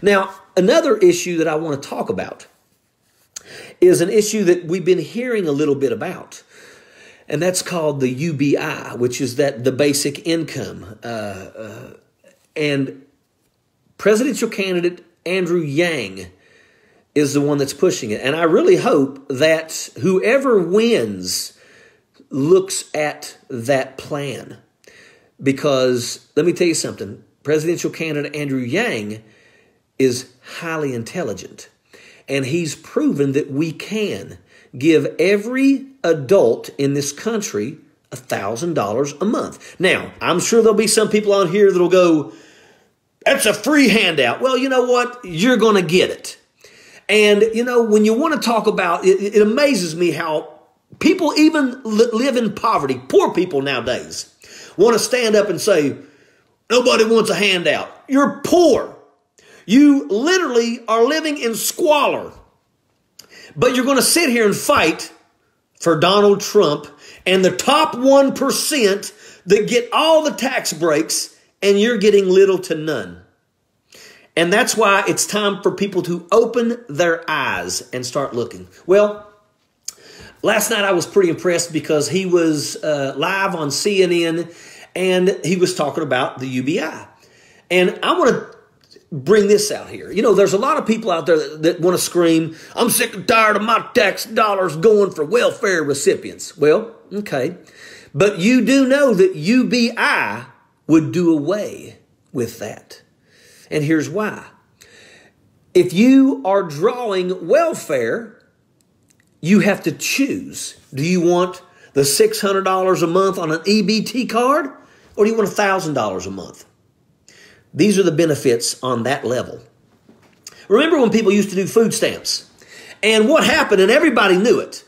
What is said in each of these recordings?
Now, another issue that I want to talk about is an issue that we've been hearing a little bit about, and that's called the UBI, which is the basic income. And presidential candidate Andrew Yang is the one that's pushing it. And I really hope that whoever wins looks at that plan. Because let me tell you something, presidential candidate Andrew Yang is highly intelligent. And he's proven that we can give every adult in this country $1,000 a month. Now, I'm sure there'll be some people on here that'll go, that's a free handout. Well, you know what? You're going to get it. And, when you want to talk about it, it amazes me how people even live in poverty, poor people nowadays, want to stand up and say, nobody wants a handout. You're poor. You literally are living in squalor. But you're going to sit here and fight for Donald Trump and the top 1% that get all the tax breaks, and you're getting little to none. And that's why it's time for people to open their eyes and start looking. Well, last night I was pretty impressed because he was live on CNN and he was talking about the UBI. And I want to bring this out here. There's a lot of people out there that want to scream, I'm sick and tired of my tax dollars going for welfare recipients. Well, okay. But you do know that UBI would do away with that. And here's why. If you are drawing welfare, you have to choose. Do you want the $600 a month on an EBT card, or do you want $1,000 a month? These are the benefits on that level. Remember when people used to do food stamps? And what happened, and everybody knew it,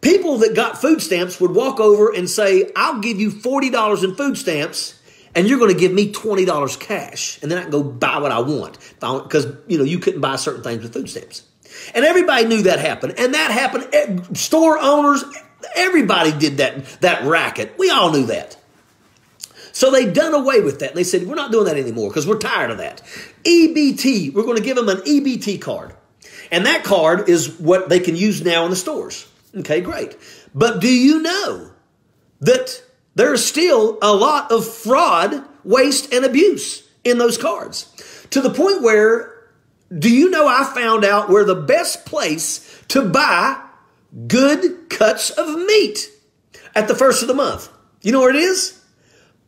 people that got food stamps would walk over and say, I'll give you $40 in food stamps, and you're going to give me $20 cash, and then I can go buy what I want. Because, you couldn't buy certain things with food stamps. And everybody knew that happened. And that happened. Store owners, everybody did that racket. We all knew that. So they done away with that. And they said, we're not doing that anymore because we're tired of that. EBT, we're going to give them an EBT card. And that card is what they can use now in the stores. Okay, great. But do you know that there's still a lot of fraud, waste, and abuse in those cards? To the point where, do you know I found out where the best place to buy good cuts of meat at the first of the month? You know where it is?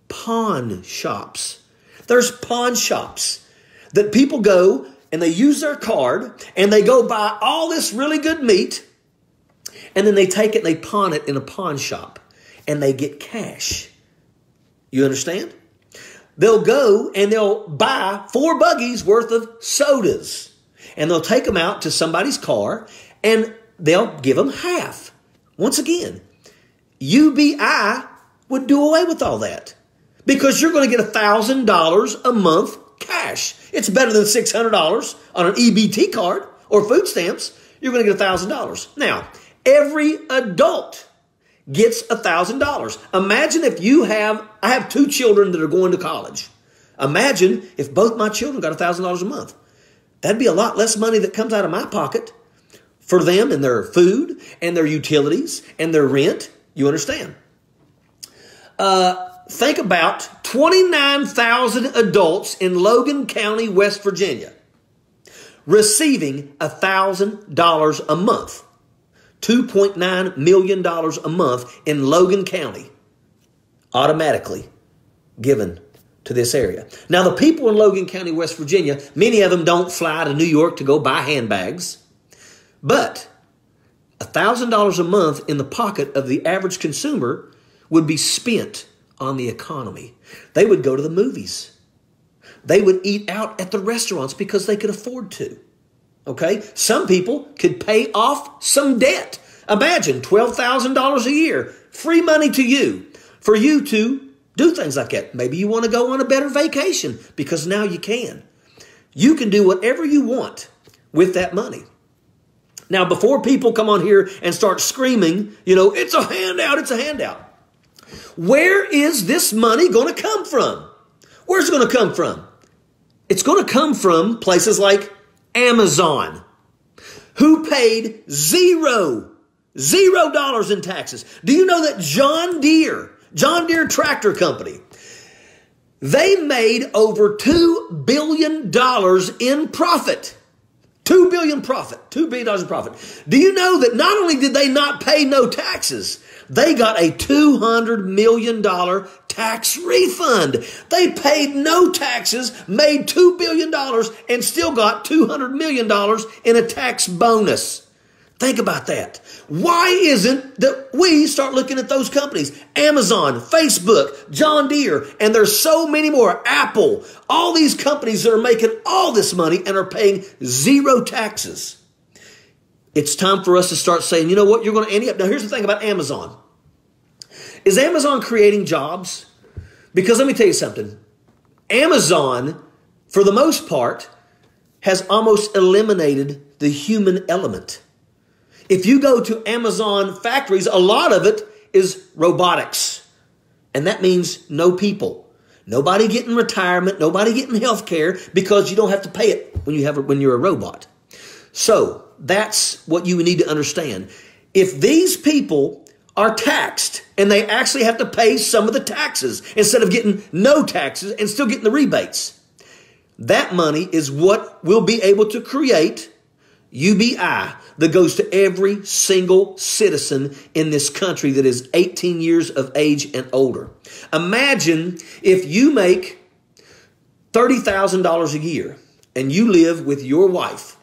Pawn shops. There's pawn shops that people go and they use their card and they go buy all this really good meat, and then they take it and they pawn it in a pawn shop. And they get cash. You understand? They'll go and they'll buy 4 buggies worth of sodas. And they'll take them out to somebody's car and they'll give them half. Once again, UBI would do away with all that. Because you're going to get $1,000 a month cash. It's better than $600 on an EBT card or food stamps. You're going to get $1,000. Now, every adult gets $1,000. Imagine if I have 2 children that are going to college. Imagine if both my children got $1,000 a month. That'd be a lot less money that comes out of my pocket for them and their food and their utilities and their rent. You understand? Think about 29,000 adults in Logan County, West Virginia, receiving $1,000 a month. $2.9 million a month in Logan County, automatically given to this area. Now, the people in Logan County, West Virginia, many of them don't fly to New York to go buy handbags. But $1,000 a month in the pocket of the average consumer would be spent on the economy. They would go to the movies. They would eat out at the restaurants because they could afford to. Okay? Some people could pay off some debt. Imagine $12,000 a year, free money to you, for you to do things like that. Maybe you want to go on a better vacation because now you can. You can do whatever you want with that money. Now, before people come on here and start screaming, it's a handout, it's a handout. Where is this money going to come from? Where's it going to come from? It's going to come from places like Amazon, who paid $0 in taxes. Do you know that John Deere Tractor Company, they made over $2 billion in profit? $2 billion in profit. Do you know that not only did they not pay no taxes, they got a $200 million tax refund. They paid no taxes, made $2 billion, and still got $200 million in a tax bonus. Think about that. Why isn't that we start looking at those companies? Amazon, Facebook, John Deere, and there's so many more. Apple, all these companies that are making all this money and are paying zero taxes. It's time for us to start saying, you know what, you're going to end up. Now, here's the thing about Amazon. Is Amazon creating jobs? Because let me tell you something. Amazon, for the most part, has almost eliminated the human element. If you go to Amazon factories, a lot of it is robotics. And that means no people. Nobody getting retirement, nobody getting health care because you don't have to pay it when you're a robot. So that's what you need to understand. If these people are taxed and they actually have to pay some of the taxes instead of getting no taxes and still getting the rebates, that money is what will be able to create UBI that goes to every single citizen in this country that is 18 years of age and older. Imagine if you make $30,000 a year and you live with your wife.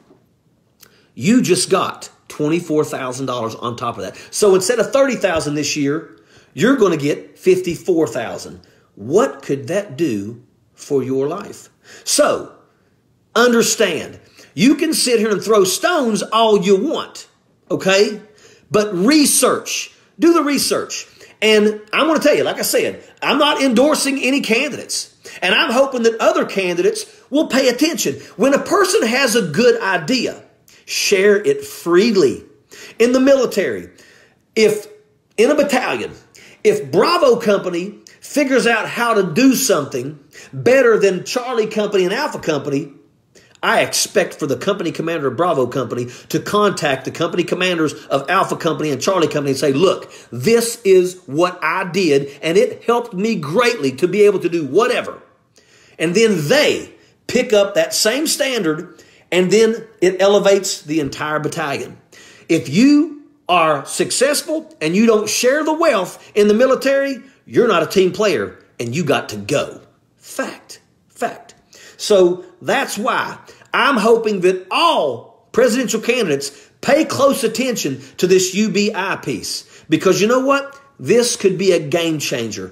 You just got $24,000 on top of that. So instead of $30,000 this year, you're going to get $54,000. What could that do for your life? So understand, you can sit here and throw stones all you want, okay? But research. Do the research. And I want to tell you, like I said, I'm not endorsing any candidates. And I'm hoping that other candidates will pay attention. When a person has a good idea, share it freely. In the military, if in a battalion, if Bravo Company figures out how to do something better than Charlie Company and Alpha Company, I expect for the company commander of Bravo Company to contact the company commanders of Alpha Company and Charlie Company and say, look, this is what I did, and it helped me greatly to be able to do whatever. And then they pick up that same standard, and then it elevates the entire battalion. If you are successful and you don't share the wealth in the military, you're not a team player, and you got to go. Fact. So that's why I'm hoping that all presidential candidates pay close attention to this UBI piece. Because you know what? This could be a game changer.